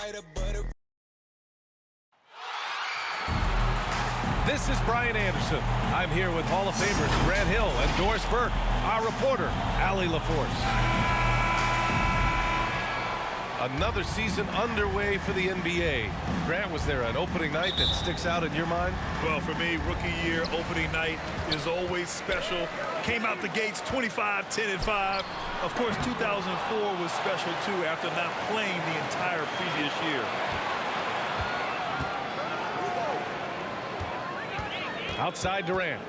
This is Brian Anderson. I'm here with Hall of Famers Grant Hill and Doris Burke, our reporter, Allie LaForce. Another season underway for the NBA. Grant, was there an opening night that sticks out in your mind? Well, for me, rookie year opening night is always special. Came out the gates 25, 10, and 5. Of course, 2004 was special, too, after not playing the entire previous year. Outside Durant.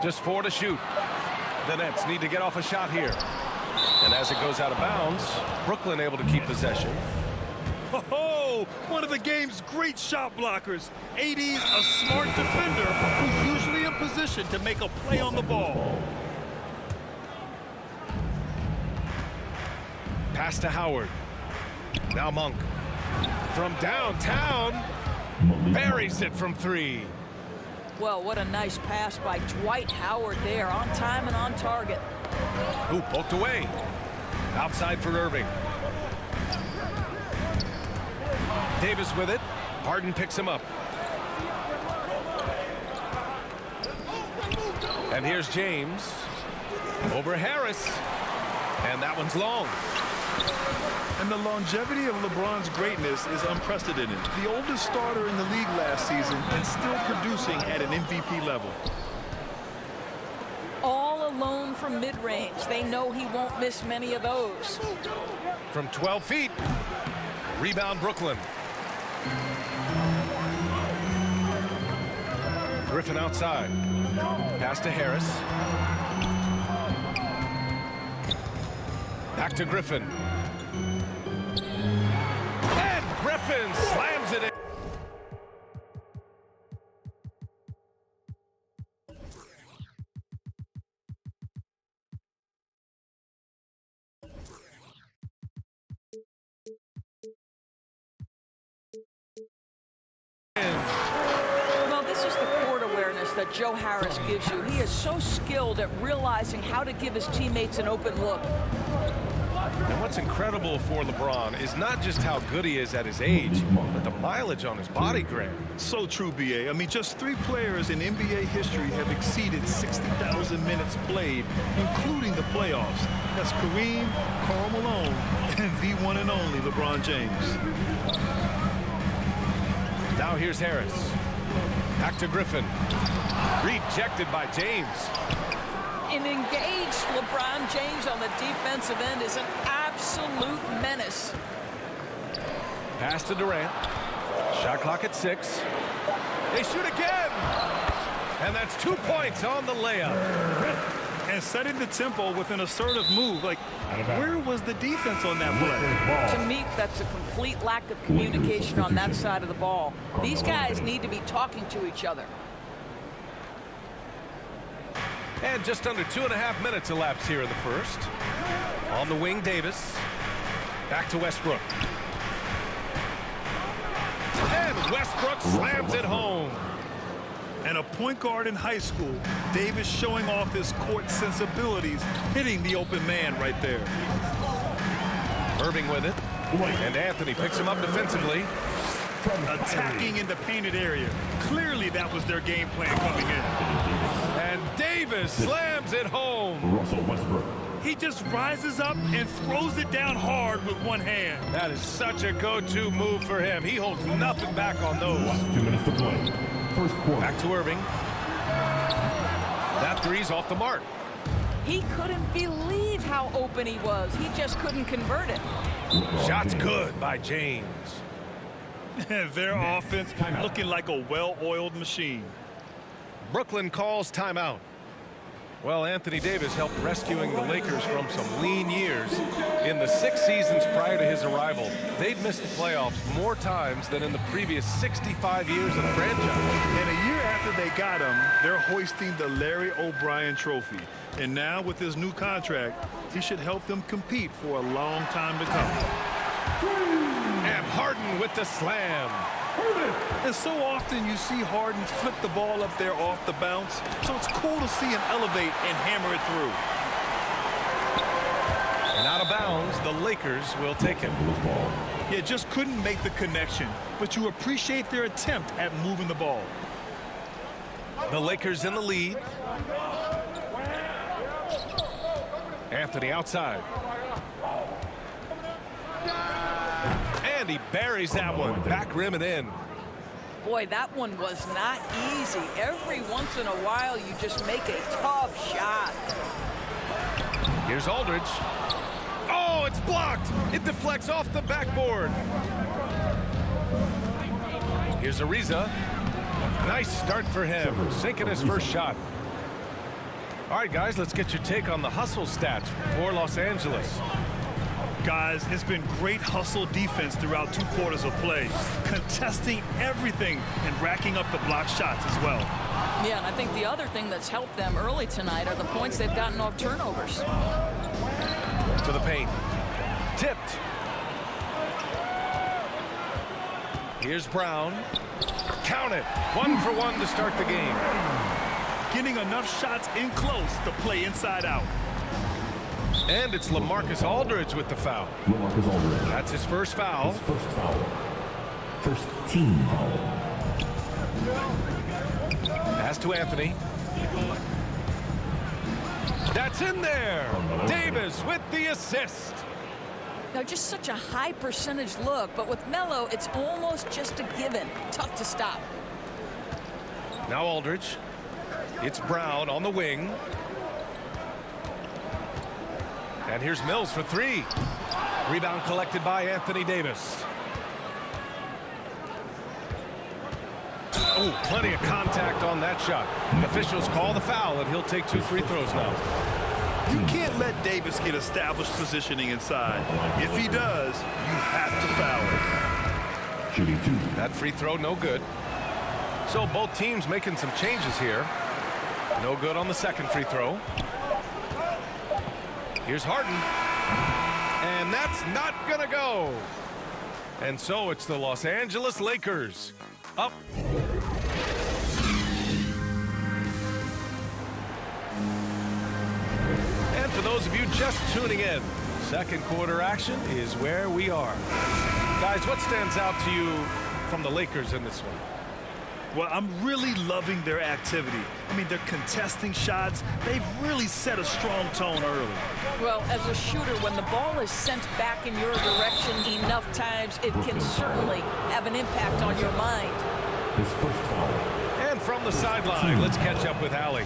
Just 4 to shoot. The Nets need to get off a shot here. And as it goes out of bounds, Brooklyn able to keep possession. Oh, one of the game's great shot blockers. AD's a smart defender who's usually in position to make a play on the ball. Pass to Howard. Now Monk. From downtown, buries it from 3. Well, what a nice pass by Dwight Howard there, on time and on target. Ooh, poked away. Outside for Irving. Davis with it. Harden picks him up. And here's James. Over Harris. And that one's long. And the longevity of LeBron's greatness is unprecedented. The oldest starter in the league last season and still producing at an MVP level. All alone from mid-range. They know he won't miss many of those. From 12 feet. Rebound Brooklyn. Griffin outside. Pass to Harris. Back to Griffin. And Griffin slams it in. Well, this is the court awareness that Joe Harris gives you. He is so skilled at realizing how to give his teammates an open look. And what's incredible for LeBron is not just how good he is at his age, but the mileage on his body, Grant. So true, B.A. I mean, just 3 players in NBA history have exceeded 60,000 minutes played, including the playoffs. That's Kareem, Karl Malone, and the one and only LeBron James. Now here's Harris. Back to Griffin. Rejected by James. An engaged LeBron James on the defensive end is an absolute menace. Pass to Durant. Shot clock at 6. They shoot again. And that's 2 points on the layup. And setting the tempo with an assertive move. Like, where was the defense on that play? To me, that's a complete lack of communication on that side of the ball. These guys need to be talking to each other. And just under 2.5 minutes elapsed here in the first. On the wing, Davis. Back to Westbrook. And Westbrook slams it home. And a point guard in high school, Davis showing off his court sensibilities, hitting the open man right there. Irving with it. And Anthony picks him up defensively. Attacking in the painted area. Clearly that was their game plan coming in. And Davis slams it home. Russell Westbrook. He just rises up and throws it down hard with one hand. That is such a go-to move for him. He holds nothing back on those. Last 2 minutes to play. First quarter. Back to Irving. That three's off the mark. He couldn't believe how open he was. He just couldn't convert it. Shot's good by James. Their offense looking like a well-oiled machine. Brooklyn calls timeout. Well, Anthony Davis helped rescuing the Lakers from some lean years. In the 6 seasons prior to his arrival, they'd missed the playoffs more times than in the previous 65 years of the franchise. And a year after they got him, they're hoisting the Larry O'Brien Trophy. And now with his new contract, he should help them compete for a long time to come. And Harden with the slam. And so often you see Harden flip the ball up there off the bounce, so it's cool to see him elevate and hammer it through. And out of bounds, the Lakers will take him. Yeah, just couldn't make the connection, but you appreciate their attempt at moving the ball. The Lakers in the lead. Anthony outside. And he buries that one. Back rim and in. Boy, that one was not easy. Every once in a while, you just make a tough shot. Here's Aldridge. Oh, it's blocked. It deflects off the backboard. Here's Ariza. Nice start for him, sinking his first shot. All right, guys, let's get your take on the hustle stats for Los Angeles. Guys, it's been great hustle defense throughout 2 quarters of play, contesting everything and racking up the block shots as well. Yeah, and I think the other thing that's helped them early tonight are the points they've gotten off turnovers. To the paint. Tipped. Here's Brown. Count it. 1 for 1 to start the game. Getting enough shots in close to play inside out. And it's LaMarcus Aldridge with the foul. LaMarcus Aldridge. That's his first foul. His first foul. First team foul. Pass to Anthony. That's in there. Davis with the assist. Now, just such a high percentage look, but with Melo, it's almost just a given. Tough to stop. Now Aldridge. It's Brown on the wing. And here's Mills for 3. Rebound collected by Anthony Davis. Oh, plenty of contact on that shot. Officials call the foul, and he'll take 2 free throws now. You can't let Davis get established positioning inside. If he does, you have to foul him. Shooting 2. That free throw, no good. So both teams making some changes here. No good on the second free throw. Here's Harden. And that's not gonna go. And so it's the Los Angeles Lakers up. And for those of you just tuning in, second quarter action is where we are. Guys, what stands out to you from the Lakers in this one? Well, I'm really loving their activity. I mean, they're contesting shots. They've really set a strong tone early. Well, as a shooter, when the ball is sent back in your direction enough times, it can certainly have an impact on your mind. His first foul. And from the sideline, let's catch up with Allie.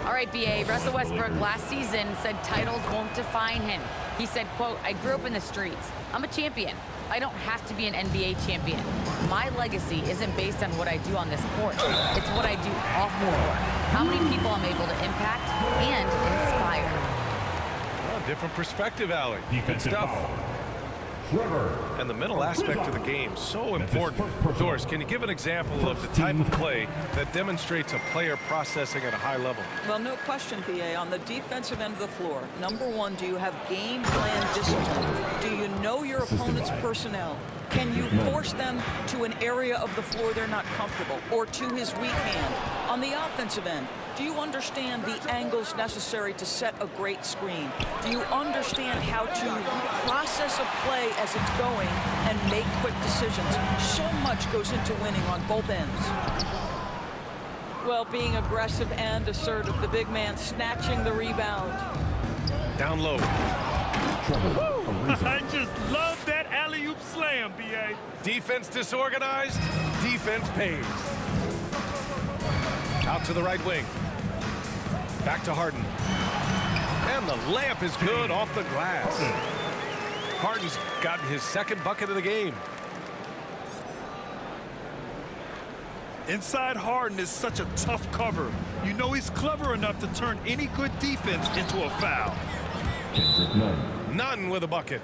All right, B.A. Russell Westbrook last season said titles won't define him. He said, quote, "I grew up in the streets. I'm a champion. I don't have to be an NBA champion. My legacy isn't based on what I do on this court. It's what I do off the court. How many people I'm able to impact and inspire." Well, different perspective, Allie. Good Defensive stuff. foul. Trevor. And the mental aspect of the game, so important. Doris, can you give an example of the type of play that demonstrates a player processing at a high level? Well, no question, B.A. On the defensive end of the floor, number one, do you have game plan discipline? Do you know your opponent's personnel? Can you force them to an area of the floor they're not comfortable or to his weak hand? On the offensive end, do you understand the angles necessary to set a great screen? Do you understand how to process a play as it's going and make quick decisions? So much goes into winning on both ends. Well, being aggressive and assertive, the big man snatching the rebound. Down low. I just love that alley-oop slam, B.A. Defense disorganized, defense pays. Out to the right wing. Back to Harden. And the layup is good off the glass. Harden's gotten his second bucket of the game. Inside Harden is such a tough cover. You know he's clever enough to turn any good defense into a foul. None with a bucket.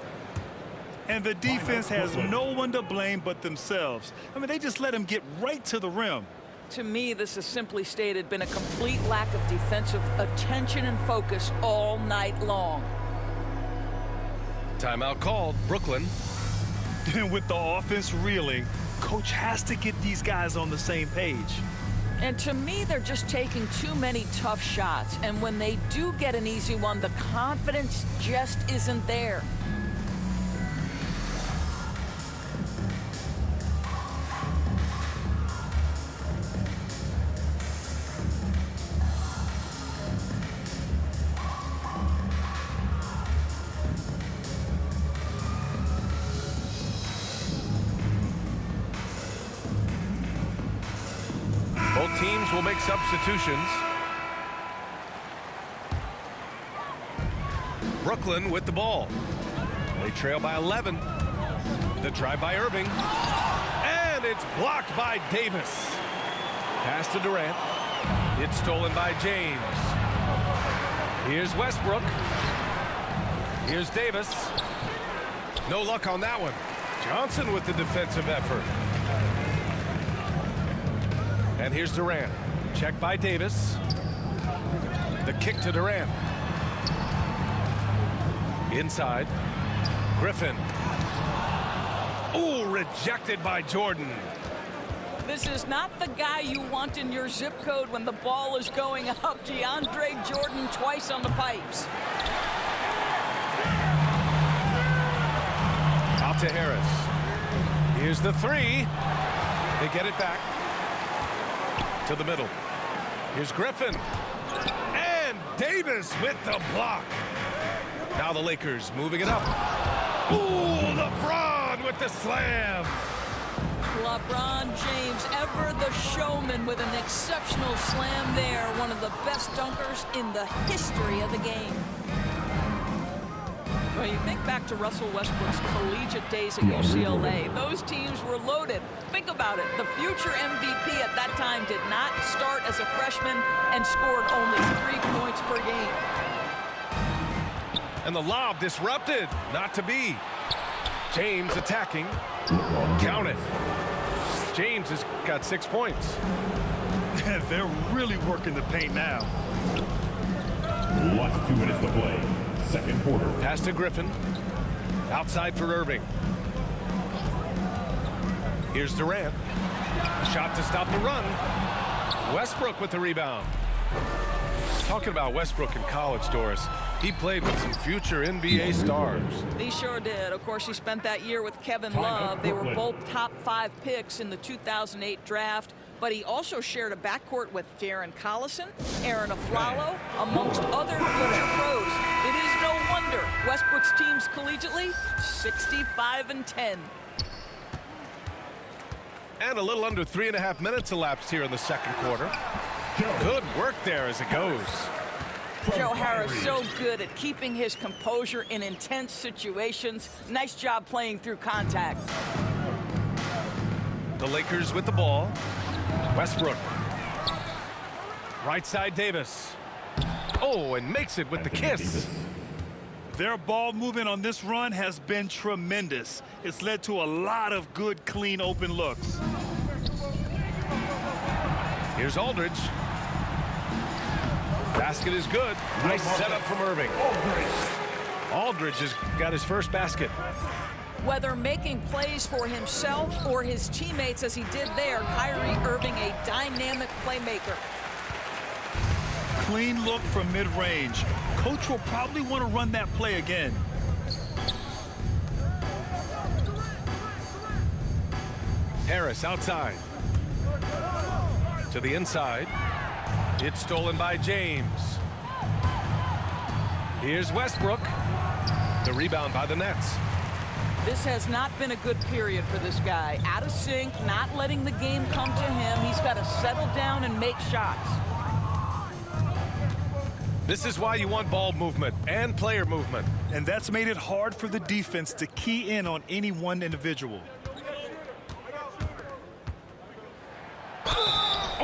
And the defense has no one to blame but themselves. I mean, they just let him get right to the rim. To me, this has simply stated been a complete lack of defensive attention and focus all night long. Timeout called. Brooklyn. And with the offense reeling, coach has to get these guys on the same page. And to me, they're just taking too many tough shots. And when they do get an easy one, the confidence just isn't there. Both teams will make substitutions. Brooklyn with the ball. They trail by 11. The drive by Irving. And it's blocked by Davis. Pass to Durant. It's stolen by James. Here's Westbrook. Here's Davis. No luck on that one. Johnson with the defensive effort. And here's Durant. Check by Davis. The kick to Durant. Inside. Griffin. Ooh, rejected by Jordan. This is not the guy you want in your zip code when the ball is going up. DeAndre Jordan twice on the pipes. Out to Harris. Here's the three. They get it back. To the middle. Here's Griffin. And Davis with the block. Now the Lakers moving it up. Ooh, LeBron with the slam. LeBron James, ever the showman, with an exceptional slam there. One of the best dunkers in the history of the game. Well, you think back to Russell Westbrook's collegiate days at UCLA. Those teams were loaded. Think about it. The future MVP at that time did not start as a freshman and scored only 3 points per game. And the lob disrupted. Not to be. James attacking. Count it. James has got 6 points. They're really working the paint now. Last 2 minutes to play. Second quarter. Pass to Griffin. Outside for Irving. Here's Durant. Shot to stop the run. Westbrook with the rebound. Talking about Westbrook in college, Doris. He played with some future NBA stars. He sure did. Of course, he spent that year with Kevin Love. They were both top 5 picks in the 2008 draft. But he also shared a backcourt with Darren Collison, Aaron Aflalo, amongst other future pros. It is no wonder Westbrook's teams collegiately 65-10. And a little under 3.5 minutes elapsed here in the second quarter. Good work there as it goes. Joe Harris so good at keeping his composure in intense situations. Nice job playing through contact. The Lakers with the ball. Westbrook. Right side Davis. Oh, and makes it with the kiss. Their ball movement on this run has been tremendous. It's led to a lot of good, clean, open looks. Here's Aldridge. Basket is good. Nice setup from Irving. Aldridge has got his first basket. Whether making plays for himself or his teammates as he did there, Kyrie Irving, a dynamic playmaker. Clean look from mid-range. Coach will probably want to run that play again. Harris outside. To the inside. It's stolen by James. Here's Westbrook. The rebound by the Nets. This has not been a good period for this guy. Out of sync, not letting the game come to him. He's got to settle down and make shots. This is why you want ball movement and player movement. And that's made it hard for the defense to key in on any one individual.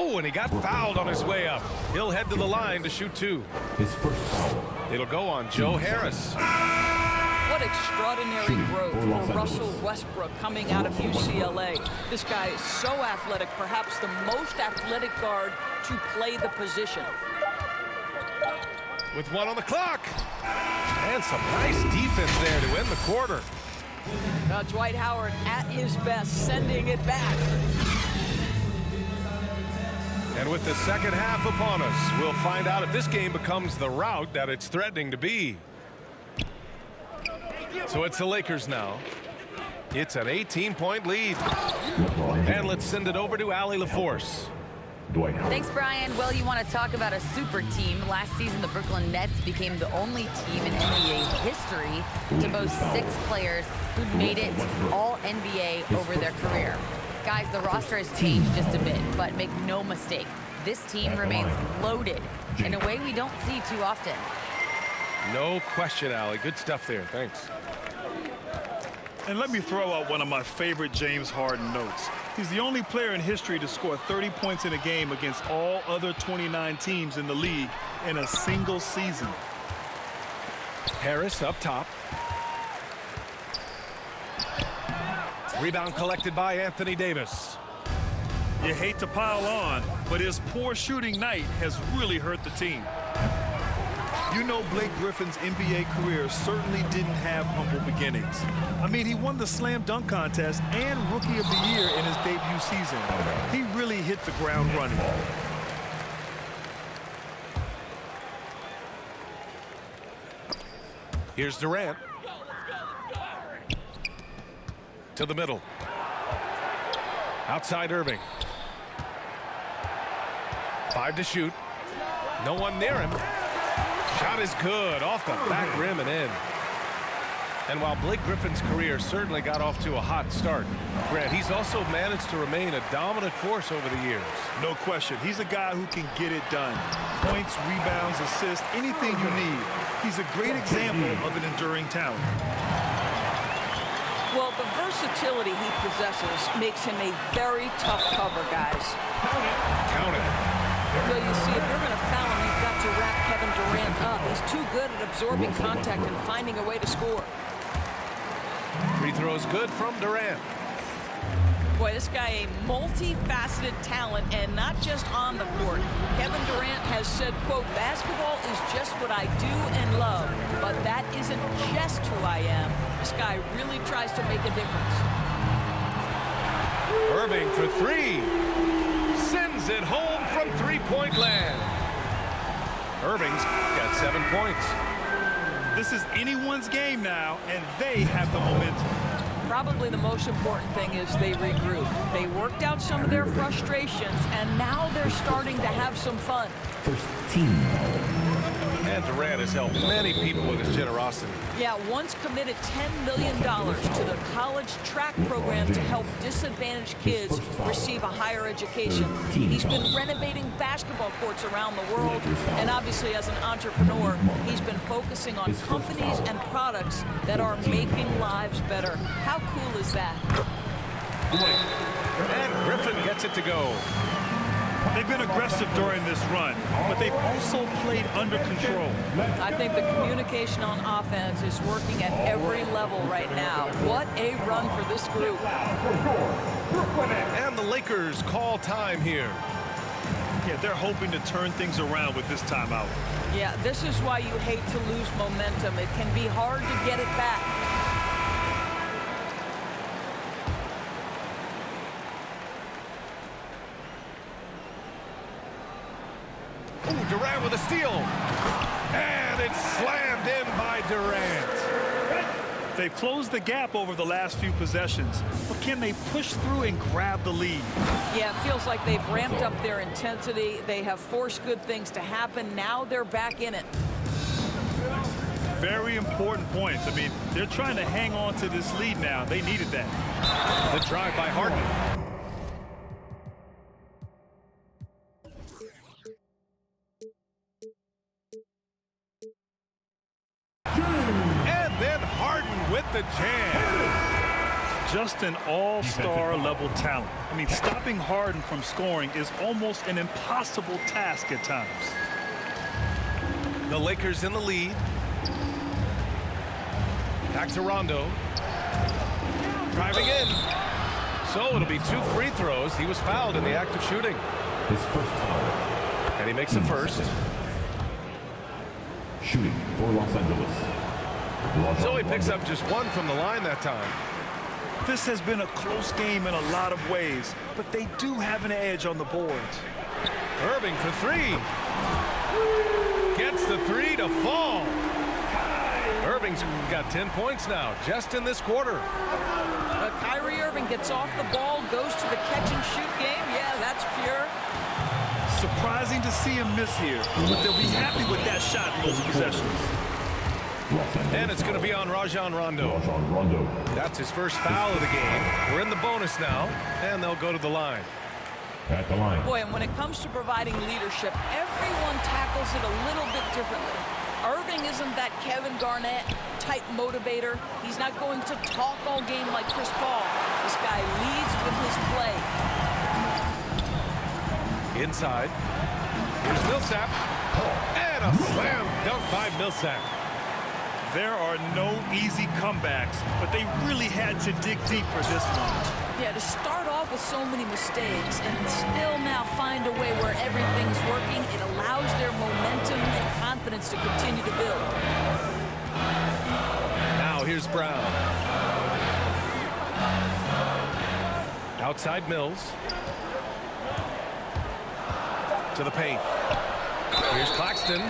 Oh, and he got fouled on his way up. He'll head to the line to shoot 2. His first foul. It'll go on Joe Harris. What extraordinary growth for Russell Westbrook coming out of UCLA. This guy is so athletic, perhaps the most athletic guard to play the position. With 1 on the clock. And some nice defense there to end the quarter. Dwight Howard at his best, sending it back. And with the second half upon us, we'll find out if this game becomes the rout that it's threatening to be. So it's the Lakers now. It's an 18-point lead. And let's send it over to Allie LaForce. Dwight Howard. Thanks, Brian. Well, you want to talk about a super team. Last season, the Brooklyn Nets became the only team in NBA history to boast 6 players who made it all NBA over their career. Guys, the roster has changed just a bit, but make no mistake, this team remains loaded in a way we don't see too often. No question, Allie. Good stuff there. Thanks. And let me throw out one of my favorite James Harden notes. He's the only player in history to score 30 points in a game against all other 29 teams in the league in a single season. Harris up top. Rebound collected by Anthony Davis. You hate to pile on, but his poor shooting night has really hurt the team. You know, Blake Griffin's NBA career certainly didn't have humble beginnings. I mean, he won the slam dunk contest and Rookie of the Year in his debut season. He really hit the ground running. Here's Durant. To the middle. Outside Irving. 5 to shoot. No one near him. Shot is good, off the back rim and in. And while Blake Griffin's career certainly got off to a hot start, Grant, he's also managed to remain a dominant force over the years. No question. He's a guy who can get it done. Points, rebounds, assists, anything you need. He's a great example of an enduring talent. Well, the versatility he possesses makes him a very tough cover, guys. Count it. Well, you see, if you're going to foul him, you've got to wrap Kevin Durant up. He's too good at absorbing contact and finding a way to score. Free throws good from Durant. Boy, this guy a multifaceted talent, and not just on the court. Kevin Durant has said, quote, basketball is just what I do and love, but that isn't just who I am. This guy really tries to make a difference. Irving for 3. Sends it home from three-point land. Irving's got 7 points. This is anyone's game now, and they have the momentum. Probably the most important thing is they regroup. They worked out some of their frustrations, and now they're starting to have some fun. First team foul. And Durant has helped many people with his generosity. Yeah, once committed $10 million to the college track program to help disadvantaged kids receive a higher education. He's been renovating basketball courts around the world, and obviously as an entrepreneur, he's been focusing on companies and products that are making lives better. How cool is that? And Griffin gets it to go. They've been aggressive during this run, but they've also played under control. I think the communication on offense is working at every level right now. What a run for this group. And the Lakers call time here. Yeah, they're hoping to turn things around with this timeout. Yeah, this is why you hate to lose momentum. It can be hard to get it back. Ooh, Durant with a steal. And it's slammed in by Durant. They've closed the gap over the last few possessions, but can they push through and grab the lead? Yeah, it feels like they've ramped up their intensity. They have forced good things to happen. Now they're back in it. Very important points. I mean, they're trying to hang on to this lead now. They needed that. The drive by Harden. And then Harden with the jam. Just an all-star level talent. I mean, stopping Harden from scoring is almost an impossible task at times. The Lakers in the lead. Back to Rondo. Driving in. So it'll be 2 free throws. He was fouled in the act of shooting. His first foul. And he makes the first. Shooting for Los Angeles. So he picks up just 1 from the line that time. This has been a close game in a lot of ways, but they do have an edge on the boards. Irving for 3. Gets the 3 to fall. Irving's got 10 points now, just in this quarter. Kyrie Irving gets off the ball, goes to the catch-and-shoot game. Yeah, that's pure. Surprising to see him miss here, but they'll be happy with that shot in those possessions. Los Angeles And it's going to be on Rajon Rondo. Rajon Rondo. That's his first foul of the game. We're in the bonus now, and they'll go to the line. At the line. Boy, and when it comes to providing leadership, everyone tackles it a little bit differently. Irving isn't that Kevin Garnett type motivator. He's not going to talk all game like Chris Paul. This guy leads with his play. Inside. Here's Millsap. And a slam dunk by Millsap. There are no easy comebacks, but they really had to dig deep for this one. Yeah, to start off with so many mistakes and still now find a way where everything's working, it allows their momentum and confidence to continue to build. Now here's Brown. Outside Mills. To the paint. Here's Claxton.